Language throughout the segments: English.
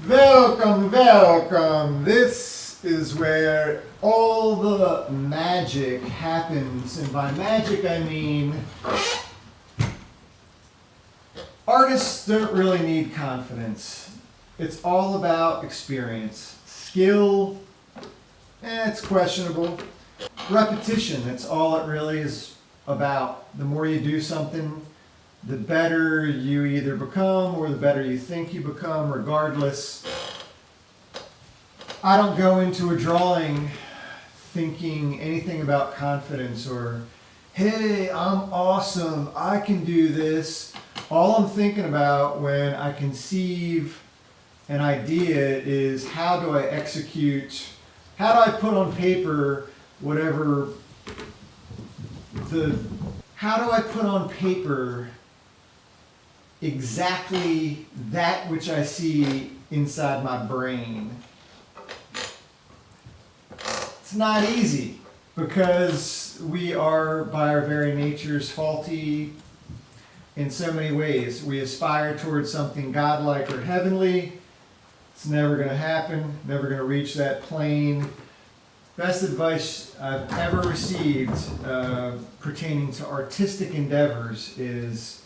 Welcome, welcome. This is where all the magic happens. And by magic, I mean artists don't really need confidence. It's all about experience. Skill, it's questionable. Repetition, that's all it really is about. The more you do something, the better you either become or the better you think you become, regardless. I don't go into a drawing thinking anything about confidence or, hey, I'm awesome, I can do this. All I'm thinking about when I conceive an idea is how do I execute, how do I put on paper whatever how do I put on paper exactly that which I see inside my brain. It's not easy because we are by our very natures faulty in so many ways. We aspire towards something godlike or heavenly. It's never going to happen, never going to reach that plane. Best advice I've ever received pertaining to artistic endeavors is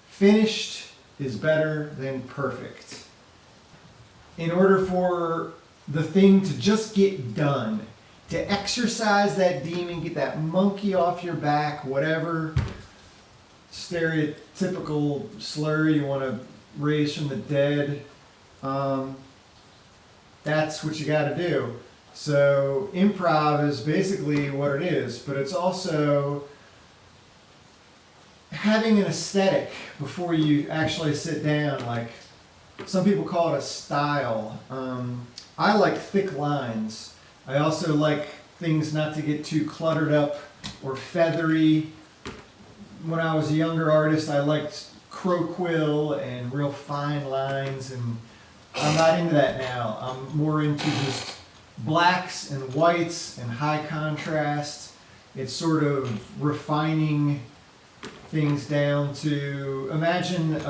finished is better than perfect. In order for the thing to just get done, to exercise that demon, get that monkey off your back, whatever stereotypical slur you want to raise from the dead, that's what you got to do. So improv is basically what it is, but it's also having an aesthetic before you actually sit down. Like some people call it a style. I like thick lines. I also like things not to get too cluttered up or feathery. When I was a younger artist, I liked crow-quill and real fine lines, and I'm not into that now. I'm more into just blacks and whites and high contrast. It's sort of refining things down to, imagine,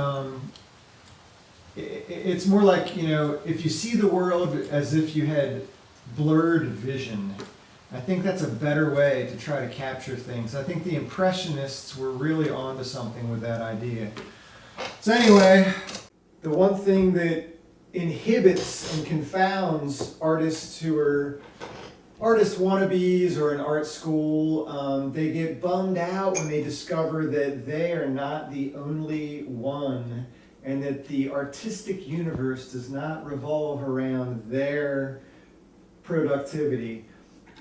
it's more like, if you see the world as if you had blurred vision. I think that's a better way to try to capture things. I think the Impressionists were really onto something with that idea. So anyway, the one thing that inhibits and confounds artists who are artist wannabes or in art school, they get bummed out when they discover that they are not the only one and that the artistic universe does not revolve around their productivity.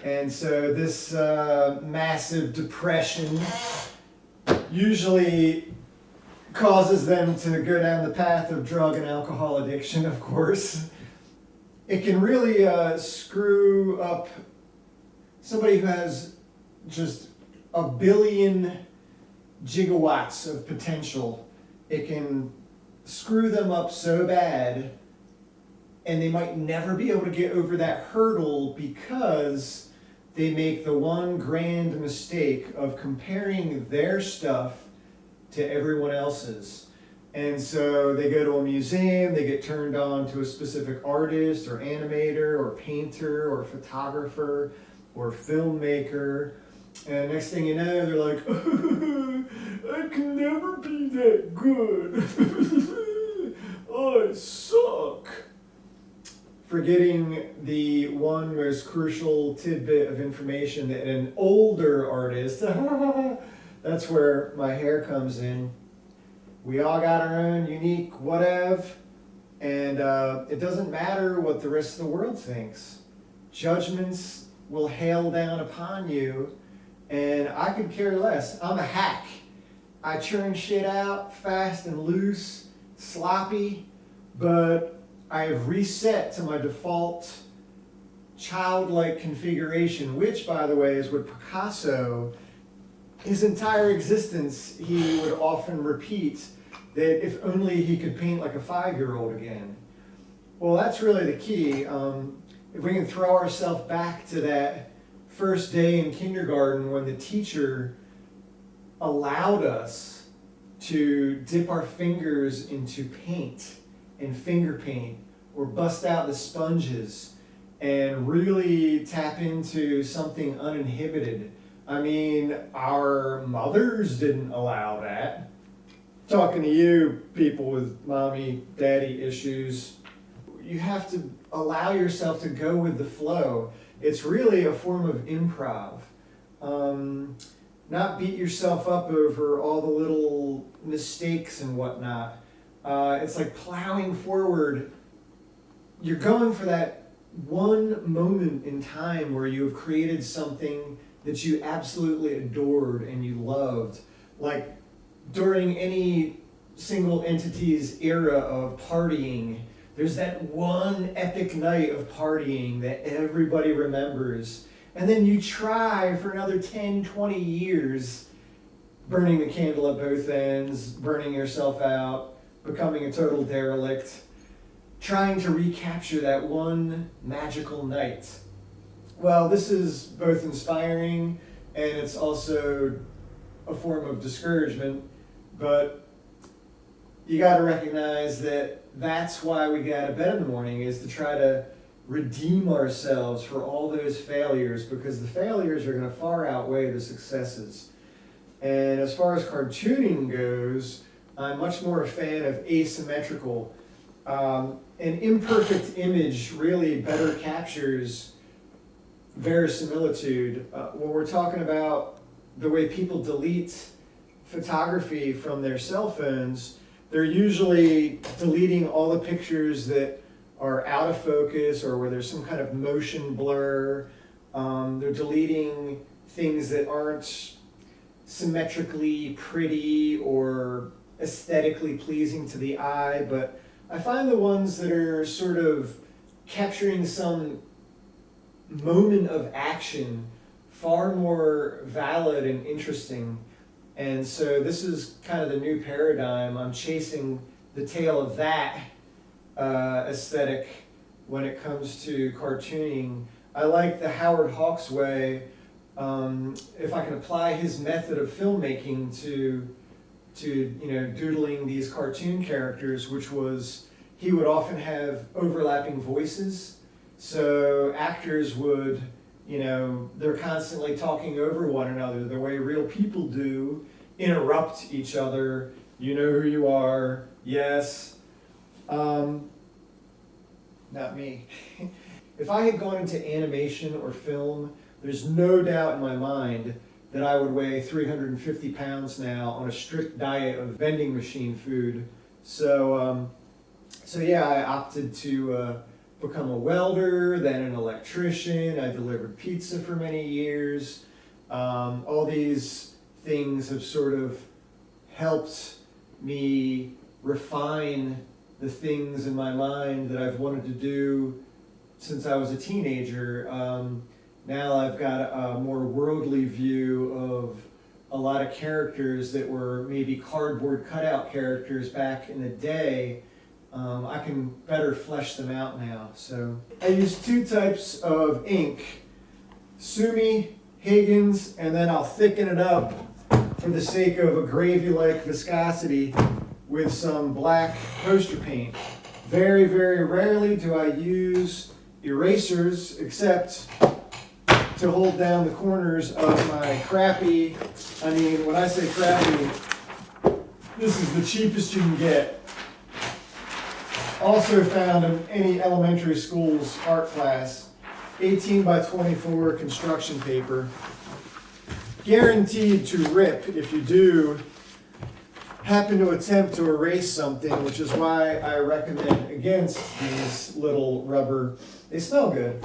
And so this massive depression usually causes them to go down the path of drug and alcohol addiction, of course. It can really screw up somebody who has just a billion gigawatts of potential. It can screw them up so bad, and they might never be able to get over that hurdle because they make the one grand mistake of comparing their stuff to everyone else's. And so they go to a museum, they get turned on to a specific artist or animator or painter or photographer or filmmaker, and next thing you know, they're like, I can never be that good. I suck. Forgetting the one most crucial tidbit of information that an older artist, that's where my hair comes in. We all got our own unique whatever, and it doesn't matter what the rest of the world thinks. Judgments will hail down upon you, and I could care less. I'm a hack. I churn shit out fast and loose, sloppy, but I have reset to my default childlike configuration, which, by the way, is what Picasso, his entire existence, he would often repeat that if only he could paint like a 5-year-old again. Well, that's really the key. If we can throw ourselves back to that first day in kindergarten when the teacher allowed us to dip our fingers into paint and finger paint or bust out the sponges and really tap into something uninhibited. I mean, our mothers didn't allow that. Talking to you, people with mommy, daddy issues, you have to allow yourself to go with the flow. It's really a form of improv. Not beat yourself up over all the little mistakes and whatnot. It's like plowing forward. You're going for that one moment in time where you have created something that you absolutely adored and you loved. Like during any single entity's era of partying, there's that one epic night of partying that everybody remembers. And then you try for another 10, 20 years, burning the candle at both ends, burning yourself out, becoming a total derelict, trying to recapture that one magical night. Well, this is both inspiring and it's also a form of discouragement, but you got to recognize that that's why we get out of bed in the morning, is to try to redeem ourselves for all those failures, because the failures are going to far outweigh the successes. And as far as cartooning goes, I'm much more a fan of asymmetrical. An imperfect image really better captures verisimilitude. When we're talking about the way people delete photography from their cell phones, they're usually deleting all the pictures that are out of focus or where there's some kind of motion blur. They're deleting things that aren't symmetrically pretty or aesthetically pleasing to the eye, but I find the ones that are sort of capturing some moment of action far more valid and interesting. And so this is kind of the new paradigm. I'm chasing the tail of that aesthetic when it comes to cartooning. I like the Howard Hawks way. If I can apply his method of filmmaking to doodling these cartoon characters, which was, he would often have overlapping voices. So actors would, they're constantly talking over one another the way real people do, interrupt each other. You know who you are, yes. Not me. If I had gone into animation or film, there's no doubt in my mind that I would weigh 350 pounds now on a strict diet of vending machine food. So yeah, I opted to become a welder, then an electrician. I delivered pizza for many years. All these things have sort of helped me refine the things in my mind that I've wanted to do since I was a teenager. Now I've got a more worldly view of a lot of characters that were maybe cardboard cutout characters back in the day. I can better flesh them out now. So I use two types of ink, Sumi, Higgins, and then I'll thicken it up for the sake of a gravy-like viscosity with some black poster paint. Very, very rarely do I use erasers, except to hold down the corners of my crappy, when I say crappy, this is the cheapest you can get. Also found in any elementary school's art class, 18 by 24 construction paper. Guaranteed to rip if you do happen to attempt to erase something, which is why I recommend against these little rubber. They smell good.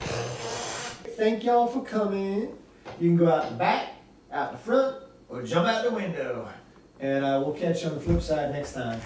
Thank y'all for coming. You can go out the back, out the front, or jump out the window. And we'll catch you on the flip side next time.